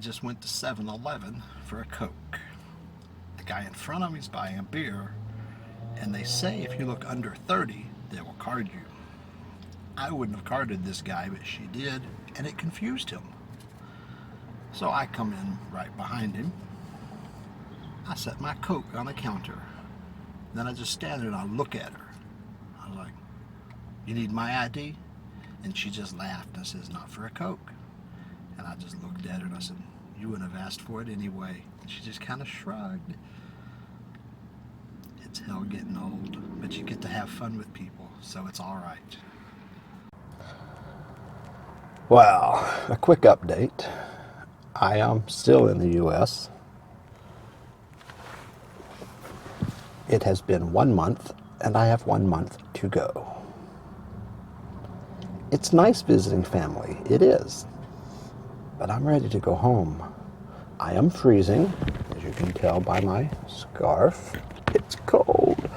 just went to 7-Eleven for a Coke. The guy in front of me is buying a beer, and they say if you look under 30, they will card you. I wouldn't have carded this guy, but she did, and it confused him. So I come in right behind him. I set my Coke on the counter. Then I just stand there and I look at her. I was like, "You need my ID?" And she just laughed and says, "Not for a Coke." And I just looked at her and I said, "You wouldn't have asked for it anyway." And she just kind of shrugged. It's hell getting old, but you get to have fun with people, so it's all right. Well, a quick update. I am still in the U.S. It has been 1 month, and I have 1 month to go. It's nice visiting family, it is, but I'm ready to go home. I am freezing, as you can tell by my scarf. It's cold.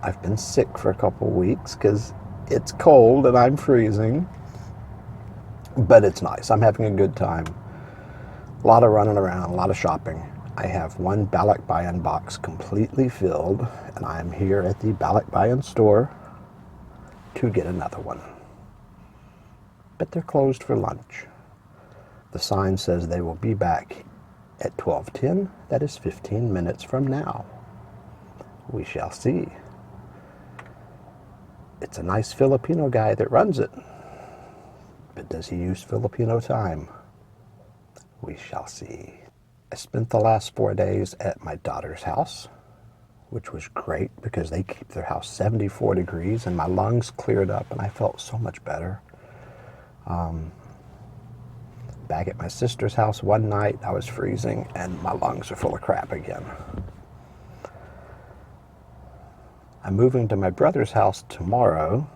I've been sick for a couple weeks because it's cold and I'm freezing. But it's nice. I'm having a good time. A lot of running around, a lot of shopping. I have one Balak Bayan box completely filled, and I am here at the Balak Bayan store to get another one. But they're closed for lunch. The sign says they will be back at 12:10. That is 15 minutes from now. We shall see. It's a nice Filipino guy that runs it. But does he use Filipino time? We shall see. I spent the last 4 days at my daughter's house, which was great because they keep their house 74 degrees and my lungs cleared up and I felt so much better. Back at my sister's house one night, I was freezing and my lungs are full of crap again. I'm moving to my brother's house tomorrow.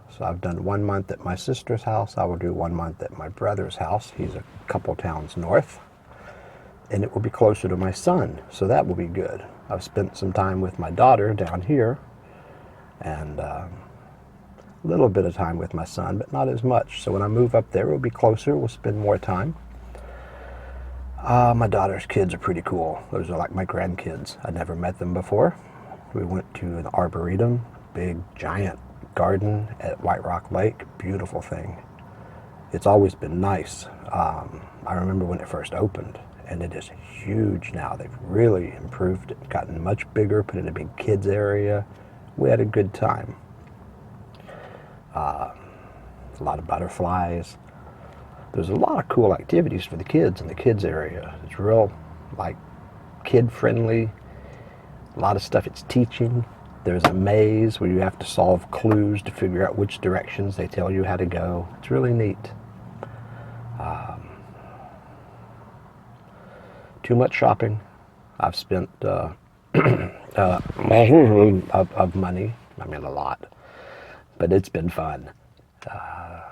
So I've done 1 month at my sister's house. I will do 1 month at my brother's house. He's a couple towns north. And it will be closer to my son, so that will be good. I've spent some time with my daughter down here, and a little bit of time with my son, but not as much. So when I move up there, it will be closer. We'll spend more time. My daughter's kids are pretty cool. Those are like my grandkids. I'd never met them before. We went to an arboretum, big, giant garden at White Rock Lake. Beautiful thing. It's always been nice. I remember when it first opened, and it is huge now. They've really improved it, gotten much bigger, put in a big kids area. We had a good time. A lot of butterflies. There's a lot of cool activities for the kids in the kids area. It's real, like, kid friendly. A lot of stuff it's teaching. There's a maze where you have to solve clues to figure out which directions they tell you how to go. It's really neat. Too much shopping. I've spent of money. I mean, a lot. But it's been fun. I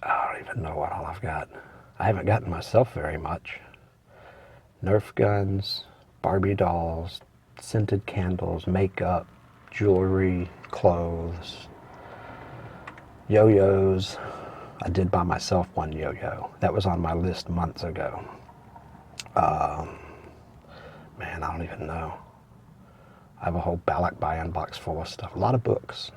don't even know what all I've got. I haven't gotten myself very much. Nerf guns, Barbie dolls, scented candles, makeup, jewelry, clothes, yo-yos. I did buy myself one yo-yo. That was on my list months ago. Man, I don't even know. I have a whole Balak Bayan box full of stuff. A lot of books.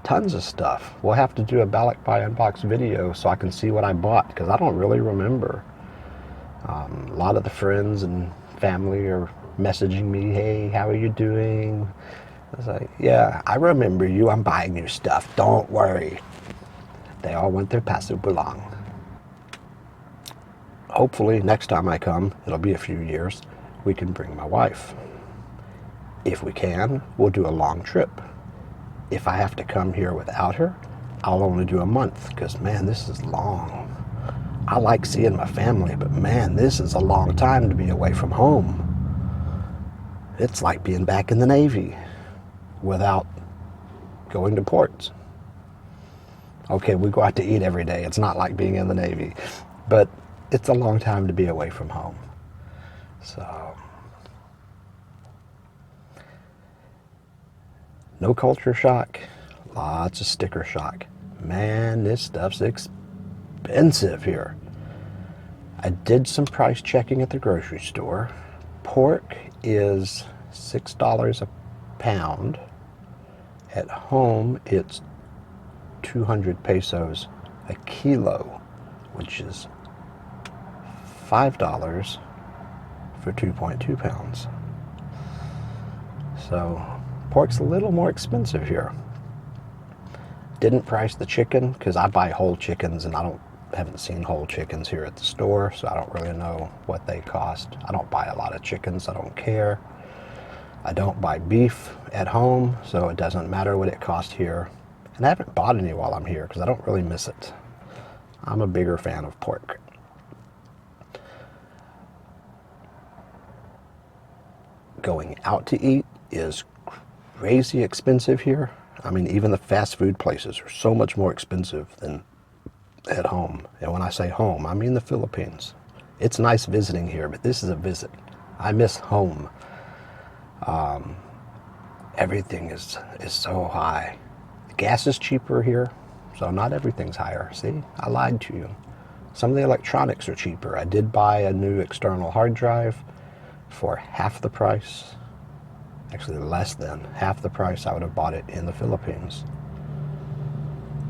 Tons of stuff. We'll have to do a Balak Bayan box video so I can see what I bought, because I don't really remember. A lot of the friends and family are messaging me, "Hey, how are you doing?" I was like, "Yeah, I remember you. I'm buying you stuff. Don't worry." They all want their paso belong. Hopefully, next time I come, it'll be a few years, we can bring my wife. If we can, we'll do a long trip. If I have to come here without her, I'll only do a month, because, man, this is long. I like seeing my family, but, man, this is a long time to be away from home. It's like being back in the Navy without going to ports. Okay, we go out to eat every day. It's not like being in the Navy, but it's a long time to be away from home. So, no culture shock, Lots of sticker shock. Man, this stuff's expensive here. I did some price checking at the grocery store. Pork is $6 a pound. At home, it's 200 pesos a kilo, which is $5 for 2.2 pounds. So pork's a little more expensive here. Didn't price the chicken because I buy whole chickens and haven't seen whole chickens here at the store, so I don't really know what they cost. I don't buy a lot of chickens, I don't care. I don't buy beef at home, so it doesn't matter what it costs here. And I haven't bought any while I'm here because I don't really miss it. I'm a bigger fan of pork. Going out to eat is crazy expensive here. I mean, even the fast food places are so much more expensive than at home. And when I say home, I mean the Philippines. It's nice visiting here, but this is a visit. I miss home. Everything is so high. The gas is cheaper here, so not everything's higher. See, I lied to you. Some of the electronics are cheaper. I did buy a new external hard drive for half the price. Actually, less than half the price I would have bought it in the Philippines.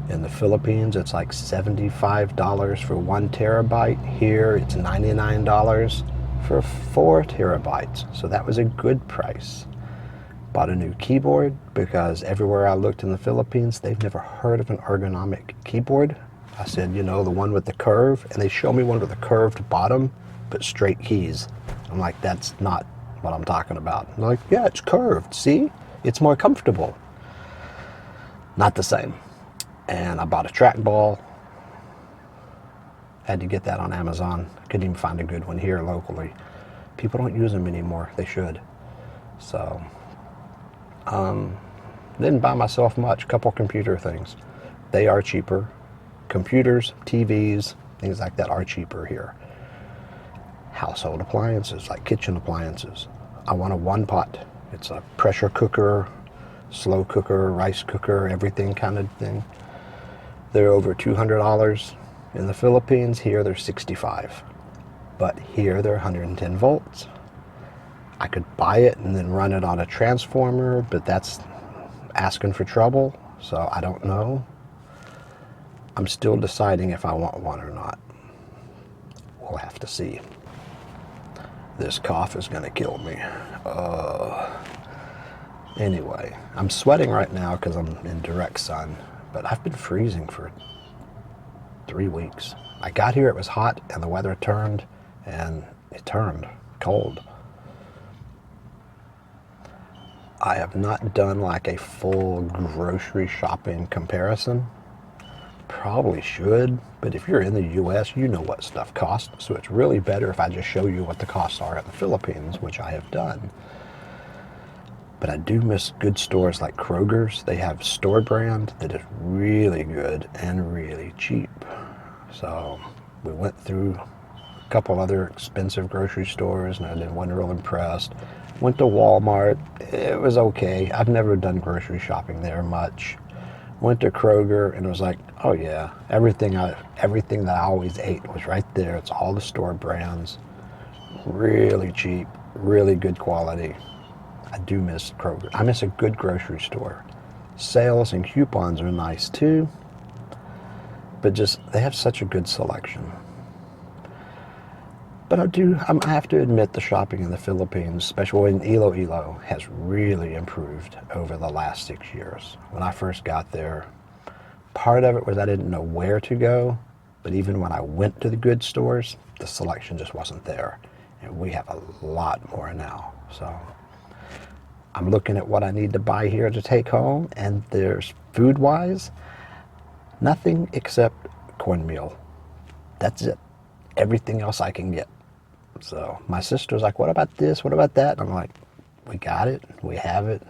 In the Philippines, it's like $75 for 1 terabyte. Here, it's $99 for 4 terabytes. So that was a good price. Bought a new keyboard because everywhere I looked in the Philippines, they've never heard of an ergonomic keyboard. I said, you know, the one with the curve, and they show me one with a curved bottom, but straight keys. I'm like, that's not what I'm talking about. I'm like, yeah, it's curved, see? It's more comfortable. Not the same. And I bought a trackball. Had to get that on Amazon. Couldn't even find a good one here locally. People don't use them anymore. They should. So, didn't buy myself much. Couple computer things. They are cheaper. Computers, TVs, things like that are cheaper here. Household appliances, like kitchen appliances. I want a one pot. It's a pressure cooker, slow cooker, rice cooker, everything kind of thing. They're over $200 in the Philippines. Here they're $65. But here they're 110 volts. I could buy it and then run it on a transformer, but that's asking for trouble, so I don't know. I'm still deciding if I want one or not. We'll have to see. This cough is going to kill me. Anyway, I'm sweating right now because I'm in direct sun, but I've been freezing for 3 weeks. I got here, it was hot, and the weather turned, and it turned cold. I have not done like a full grocery shopping comparison. Probably should, but if you're in the US, you know what stuff costs, so it's really better if I just show you what the costs are in the Philippines, which I have done. But I do miss good stores like Kroger's. They have store brand that is really good and really cheap. So we went through a couple other expensive grocery stores and I wasn't real impressed. Went to Walmart. It was okay. I've never done grocery shopping there much. Went to Kroger and it was like, oh yeah, everything that I always ate was right there. It's all the store brands, really cheap, really good quality. I do miss Kroger. I miss a good grocery store. Sales and coupons are nice too, but just they have such a good selection. But I have to admit the shopping in the Philippines, especially in Iloilo, has really improved over the last 6 years. When I first got there, part of it was I didn't know where to go, but even when I went to the good stores, the selection just wasn't there. And we have a lot more now. So I'm looking at what I need to buy here to take home, and there's food-wise, nothing except cornmeal. That's it. Everything else I can get. So my sister's like, what about this? What about that? And I'm like, we got it. We have it.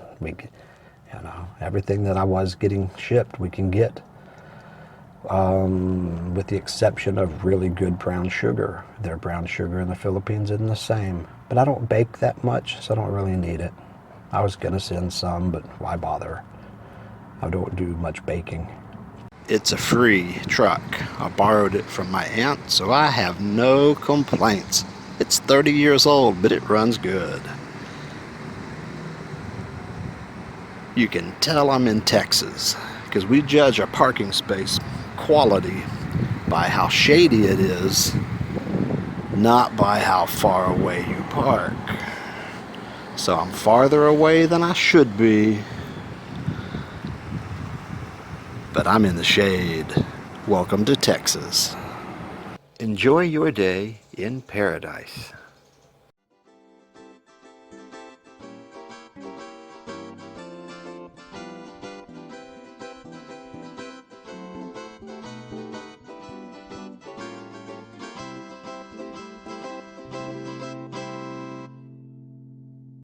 Everything that I was getting shipped, we can get. With the exception of really good brown sugar. Their brown sugar in the Philippines isn't the same. But I don't bake that much, so I don't really need it. I was going to send some, but why bother? I don't do much baking. It's a free truck. I borrowed it from my aunt, so I have no complaints. It's 30 years old, but it runs good. You can tell I'm in Texas, because we judge a parking space quality by how shady it is, not by how far away you park. So I'm farther away than I should be, but I'm in the shade. Welcome to Texas. Enjoy your day in paradise.